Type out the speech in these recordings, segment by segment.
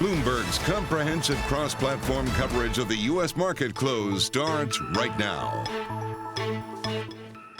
Bloomberg's comprehensive cross-platform coverage of the U.S. market close starts right now.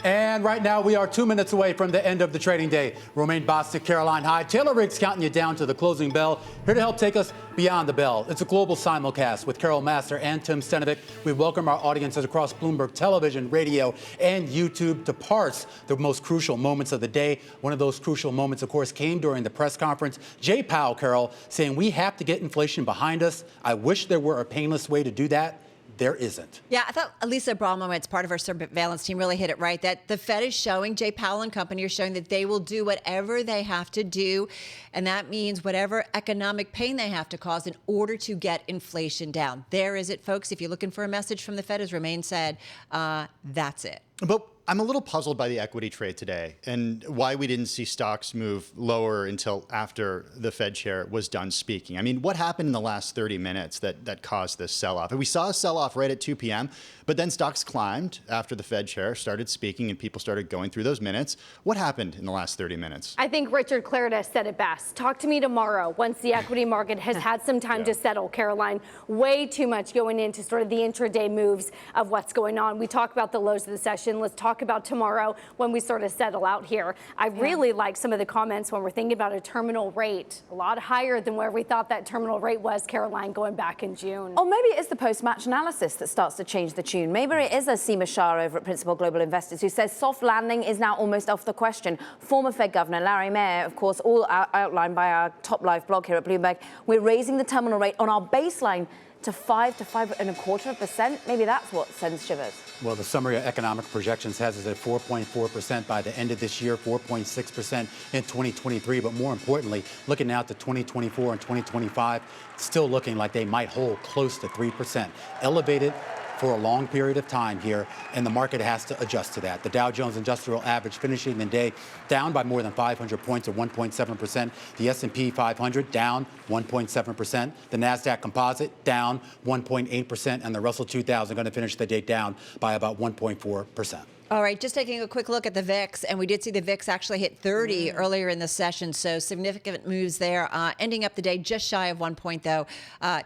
And right now, we are 2 minutes away from the end of the trading day. Romaine Bostick, Caroline Hyde, Taylor Riggs counting you down to the closing bell. Here to help take us beyond the bell. It's a global simulcast with Massar and Tim Stenovec. We welcome our audiences across Bloomberg Television, Radio, and YouTube to parse the most crucial moments of the day. One of those crucial moments, of course, came during the press conference. Jay Powell, Carol, saying we have to get inflation behind us. I wish there were a painless way to do that. There isn't. Yeah, I thought Lisa Bramlett, it's part of our surveillance team, really hit it right, that the Fed is showing, Jay Powell and company are showing that they will do whatever they have to do, and that means whatever economic pain they have to cause in order to get inflation down. There is it, folks. If you're looking for a message from the Fed, as Romaine said, that's it. But I'm a little puzzled by the equity trade today and why we didn't see stocks move lower until after the Fed chair was done speaking. I mean, what happened in the last 30 minutes that caused this sell-off? And we saw a sell-off right at 2 p.m., but then stocks climbed after the Fed chair started speaking and people started going through those minutes. What happened in the last 30 minutes? I think Richard Clarida said it best. Talk to me tomorrow once the equity market has had some time to settle, Caroline. Way too much going into sort of the intraday moves of what's going on. We talk about the lows of the session. Let's talk about tomorrow when we sort of settle out here. I really like some of the comments when we're thinking about a terminal rate, a lot higher than where we thought that terminal rate was, Caroline, going back in June. Or maybe it's the post-match analysis that starts to change the tune. Maybe it is a Seema Shah over at Principal Global Investors who says soft landing is now almost off the question. Former Fed Governor Larry Mayer, of course, all outlined by our top live blog here at Bloomberg. We're raising the terminal rate on our baseline to 5 to 5.25%. Maybe that's what sends shivers. Well, the summary of economic projections has us at 4.4% by the end of this year, 4.6% in 2023. But more importantly, looking out to 2024 and 2025, still looking like they might hold close to 3%. Elevated for a long period of time here, and the market has to adjust to that. The Dow Jones Industrial Average finishing the day down by more than 500 points or 1.7%. The S&P 500 down 1.7%. The NASDAQ Composite down 1.8%, and the Russell 2000 going to finish the day down by about 1.4%. All right, just taking a quick look at the VIX, and we did see the VIX actually hit 30 earlier in the session, so significant moves there. Ending up the day just shy of 1 point, though,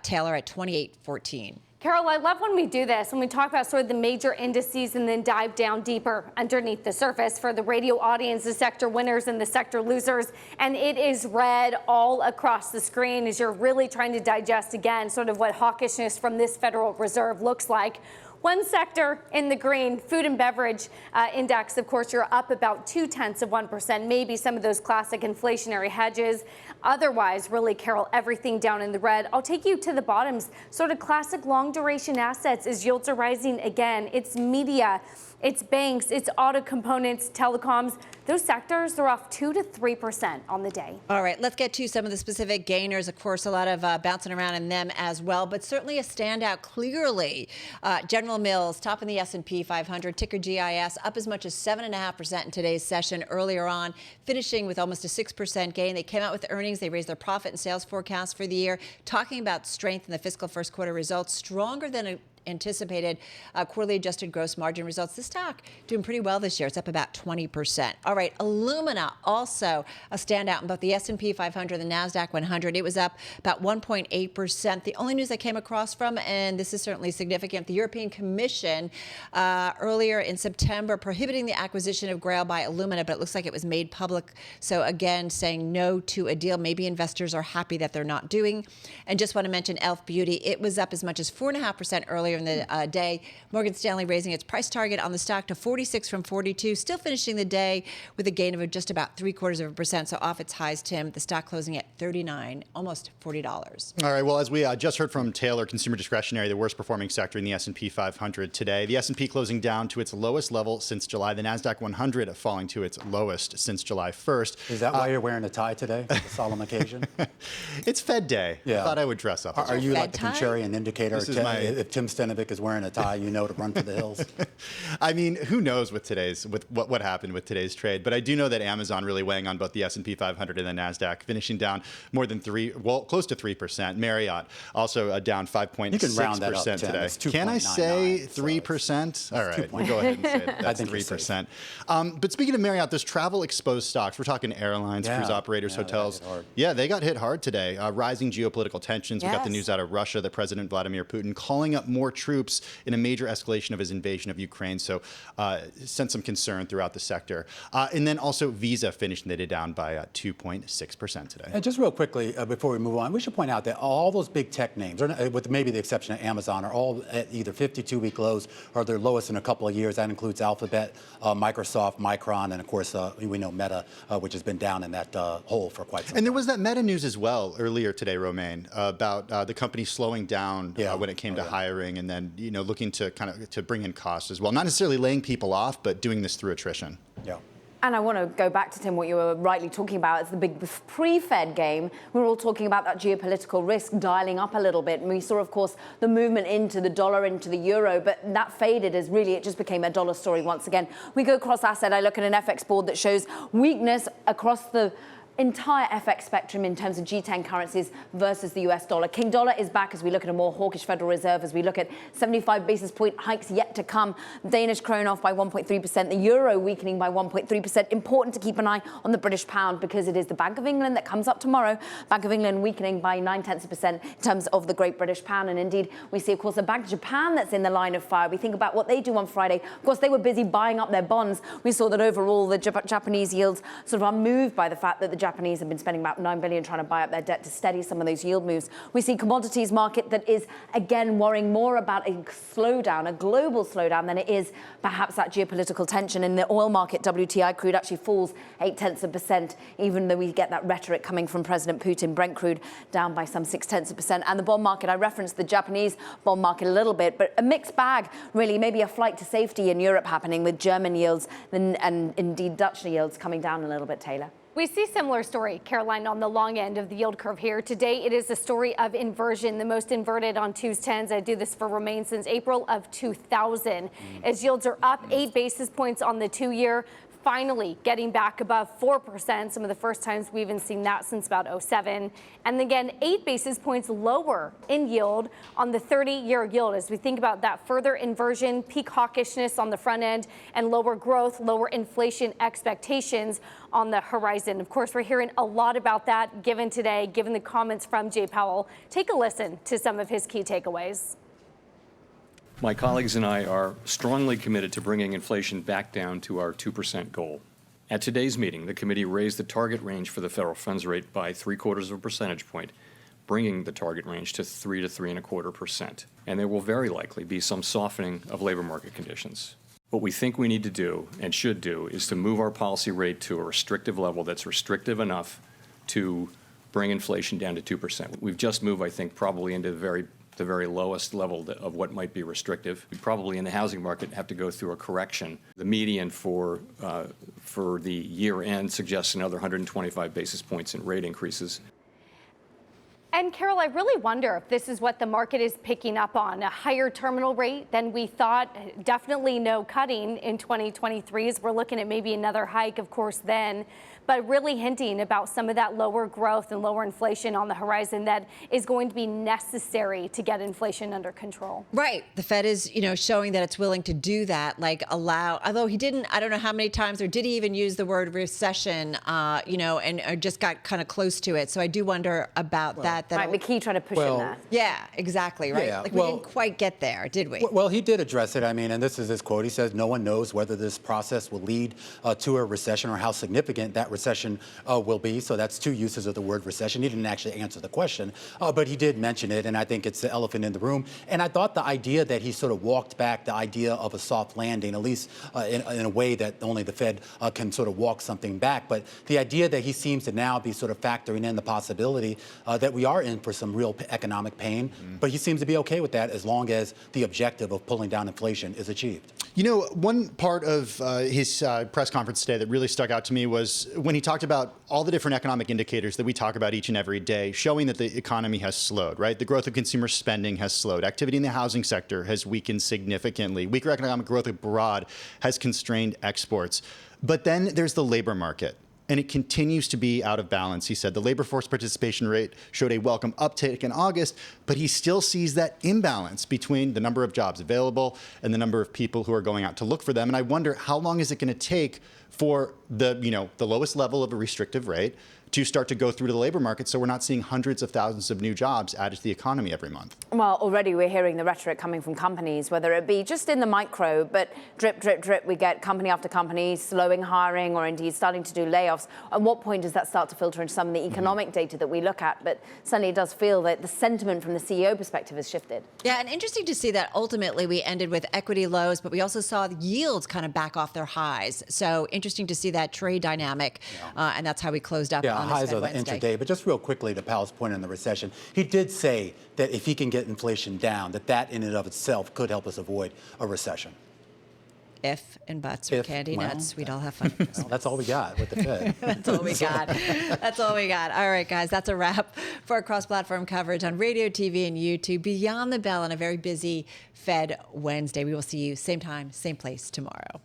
Taylor, at 28.14. Carol, I love when we do this, when we talk about sort of the major indices and then dive down deeper underneath the surface for the radio audience, the sector winners and the sector losers. And it is red all across the screen as you're really trying to digest again sort of what hawkishness from this Federal Reserve looks like. One sector in the green, food and beverage index, of course, you're up about 0.2%, maybe some of those classic inflationary hedges. Otherwise, really, Carol, everything down in the red. I'll take you to the bottoms, sort of classic long duration assets as yields are rising again. It's media, it's banks, it's auto components, telecoms. Those sectors are off 2 to 3% on the day. All right, let's get to some of the specific gainers. Of course, a lot of bouncing around in them as well, but certainly a standout clearly. General Mills, top in the S&P 500, ticker GIS, up as much as 7.5% in today's session earlier on, finishing with almost a 6% gain. They came out with earnings. They raised their profit and sales forecast for the year, talking about strength in the fiscal first quarter results, stronger than anticipated quarterly adjusted gross margin results. This stock doing pretty well this year. It's up about 20%. All right, Illumina also a standout in both the S&P 500 and the NASDAQ 100. It was up about 1.8%. The only news I came across from, and this is certainly significant, the European Commission earlier in September prohibiting the acquisition of Grail by Illumina, but it looks like it was made public. So again, saying no to a deal. Maybe investors are happy that they're not doing. And just want to mention Elf Beauty. It was up as much as 4.5% earlier in the day. Morgan Stanley raising its price target on the stock to 46 from 42, still finishing the day with a gain of just about 0.75%. So off its highs, Tim, the stock closing at 39, almost $40. All right. Well, as we just heard from Taylor, consumer discretionary, the worst performing sector in the S&P 500 today. The S&P closing down to its lowest level since July. The NASDAQ 100 falling to its lowest since July 1st. Is that why you're wearing a tie today? A solemn occasion? It's Fed Day. Yeah. I thought I would dress up. Are you like the tie? contrarian indicator? This is my if Tim Stenovec Stenovec is wearing a tie, to run for the hills. I mean, who knows with what happened with today's trade? But I do know that Amazon really weighing on both the S&P 500 and the Nasdaq, finishing down more than close to 3%. Marriott also down 5.6% today. Can I say 3%? All right, we'll go ahead and say that's 3%. But speaking of Marriott, those travel-exposed stocks, we're talking airlines, cruise operators, hotels. Yeah, they got hit hard today. Rising geopolitical tensions. We got the news out of Russia that President Vladimir Putin calling up more troops in a major escalation of his invasion of Ukraine. So sent some concern throughout the sector. And then also Visa finished knitted down by 2.6% today. And just real quickly, before we move on, we should point out that all those big tech names, with maybe the exception of Amazon, are all at either 52-week lows or their lowest in a couple of years. That includes Alphabet, Microsoft, Micron, and of course, we know Meta, which has been down in that hole for quite some time. And there was that Meta news as well earlier today, Romaine, about the company slowing down when it came to hiring, and then looking to to bring in costs as well. Not necessarily laying people off, but doing this through attrition. Yeah. And I want to go back to, Tim, what you were rightly talking about. It's the big pre-Fed game. We were all talking about that geopolitical risk dialing up a little bit. And we saw, of course, the movement into the dollar, into the euro. But that faded as really it just became a dollar story once again. We go cross-asset. I look at an FX board that shows weakness across the entire FX spectrum in terms of G10 currencies versus the US dollar. King dollar is back as we look at a more hawkish Federal Reserve, as we look at 75 basis point hikes yet to come. Danish krone off by 1.3%, the euro weakening by 1.3%. Important to keep an eye on the British pound because it is the Bank of England that comes up tomorrow. Bank of England weakening by 0.9% in terms of the Great British Pound. And indeed, we see, of course, the Bank of Japan that's in the line of fire. We think about what they do on Friday. Of course, they were busy buying up their bonds. We saw that overall the Japanese yields sort of unmoved by the fact that the Japanese have been spending about $9 billion trying to buy up their debt to steady some of those yield moves. We see commodities market that is, again, worrying more about a slowdown, a global slowdown, than it is perhaps that geopolitical tension. In the oil market, WTI crude actually falls 0.8%, even though we get that rhetoric coming from President Putin. Brent crude down by some 0.6%. And the bond market, I referenced the Japanese bond market a little bit, but a mixed bag, really, maybe a flight to safety in Europe happening with German yields and indeed Dutch yields coming down a little bit, Taylor. We see similar story, Caroline, on the long end of the yield curve here. Today, it is a story of inversion, the most inverted on 2s10s. I do this for Romaine since April of 2000. As yields are up 8 basis points on the 2-year, finally getting back above 4%, some of the first times we've even seen that since about 2007. And again, 8 basis points lower in yield on the 30-year yield as we think about that further inversion, peak hawkishness on the front end, and lower growth, lower inflation expectations on the horizon. Of course, we're hearing a lot about that given today, given the comments from Jay Powell. Take a listen to some of his key takeaways. My colleagues and I are strongly committed to bringing inflation back down to our 2% goal. At today's meeting, the committee raised the target range for the federal funds rate by 0.75 percentage point, bringing the target range to 3 to 3.25%. And there will very likely be some softening of labor market conditions. What we think we need to do and should do is to move our policy rate to a restrictive level that's restrictive enough to bring inflation down to 2%. We've just moved, I think, probably into the very lowest level of what might be restrictive. We probably in the housing market have to go through a correction. The median for the year end suggests another 125 basis points in rate increases. And Carol, I really wonder if this is what the market is picking up on, a higher terminal rate than we thought. Definitely no cutting in 2023 as we're looking at maybe another hike, of course, then. But really hinting about some of that lower growth and lower inflation on the horizon that is going to be necessary to get inflation under control. Right. The Fed is, showing that it's willing to do that, although he didn't, I don't know how many times, or did he even use the word recession, and just got kind of close to it. So I do wonder about that. Right, McKee trying to push in that. Yeah, exactly, right? Yeah, we didn't quite get there, did we? Well, he did address it. I mean, and this is his quote. He says, no one knows whether this process will lead to a recession or how significant that recession will be. So that's two uses of the word recession. He didn't actually answer the question, but he did mention it, and I think it's the elephant in the room. And I thought the idea that he sort of walked back the idea of a soft landing, at least in a way that only the Fed can sort of walk something back. But the idea that he seems to now be sort of factoring in the possibility that we are in for some real economic pain, but he seems to be okay with that as long as the objective of pulling down inflation is achieved. You know, one part of his press conference today that really stuck out to me was when he talked about all the different economic indicators that we talk about each and every day, showing that the economy has slowed, right? The growth of consumer spending has slowed. Activity in the housing sector has weakened significantly. Weaker economic growth abroad has constrained exports. But then there's the labor market. And it continues to be out of balance. He said the labor force participation rate showed a welcome uptick in August, but he still sees that imbalance between the number of jobs available and the number of people who are going out to look for them. And I wonder, how long is it going to take for the lowest level of a restrictive rate to start to go through to the labor market, so we're not seeing hundreds of thousands of new jobs added to the economy every month? Well, already we're hearing the rhetoric coming from companies, whether it be just in the micro, but drip, drip, drip, we get company after company slowing hiring or indeed starting to do layoffs. At what point does that start to filter into some of the economic data that we look at? But certainly it does feel that the sentiment from the CEO perspective has shifted. Yeah, and interesting to see that ultimately we ended with equity lows, but we also saw the yields kind of back off their highs. So interesting to see that trade dynamic, and that's how we closed up on this highs Fed are the Wednesday. intraday. But just real quickly, to Powell's point on the recession, he did say that if he can get inflation down, that in and of itself could help us avoid a recession. If and buts or candy nuts, we'd all have fun. Well, that's all we got with the Fed. That's all we got. That's all we got. All right, guys, that's a wrap for our cross-platform coverage on radio, TV, and YouTube. Beyond the Bell on a very busy Fed Wednesday. We will see you same time, same place tomorrow.